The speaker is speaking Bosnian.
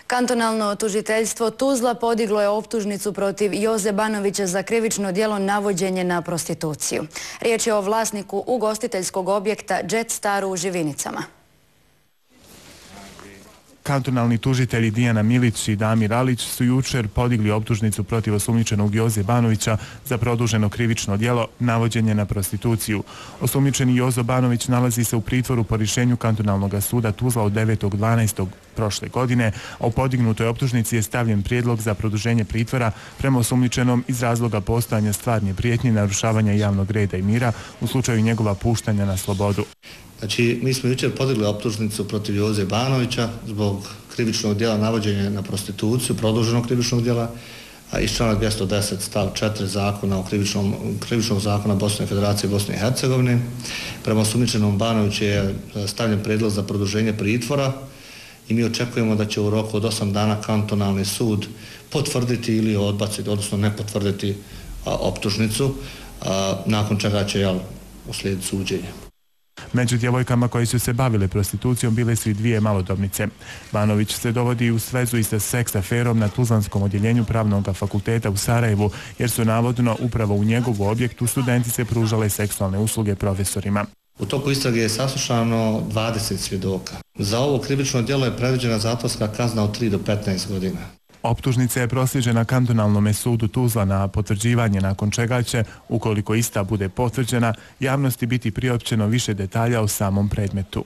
Kantonalno tužiteljstvo Tuzla podiglo je optužnicu protiv Joze Banovića za krivično djelo navođenje na prostituciju. Riječ je o vlasniku ugostiteljskog objekta Jet Star u Živinicama. Kantonalni tužitelji Dijana Milić i Damir Alić su jučer podigli optužnicu protiv osumnjičenog Joze Banovića za produženo krivično djelo navođenje na prostituciju. Osumnjičeni Jozo Banović nalazi se u pritvoru po rješenju Kantonalnog suda Tuzla od 9.12. prošle godine, a u podignutoj optužnici je stavljen prijedlog za produženje pritvora prema osumnjičenom iz razloga postojanja stvarne prijetnje i narušavanja javnog reda i mira u slučaju njegova puštanja na slobodu. Znači, mi smo jučer podigli optužnicu protiv Joze Banovića zbog krivičnog djela navođenja na prostituciju, produženog krivičnog djela, a iz člana 210 stav 4 zakona o krivičnog zakona Bosne i Federacije Bosne i Hercegovine. Prema osumnjičenom Banoviću je stavljen prijedlog za produženje pritvora i mi očekujemo da će u roku od 8 dana kantonalni sud potvrditi ili odbaciti, odnosno ne potvrditi optužnicu, nakon čega će uslijediti suđenje. Među djevojkama koje su se bavile prostitucijom bile su i dvije malodobnice. Banović se dovodi u svezu i sa seks aferom na Tuzlanskom odjeljenju Pravnog fakulteta u Sarajevu, jer su navodno upravo u njegovu objektu studentice pružale seksualne usluge profesorima. U toku istrage je saslušano 20 svjedoka. Za ovo krivično djelo je predviđena zatvorska kazna od 3 do 15 godina. Optužnica je proslijeđena Kantonalnom sudu Tuzla na potvrđivanje, nakon čega će, ukoliko ista bude potvrđena, javnosti biti priopćeno više detalja o samom predmetu.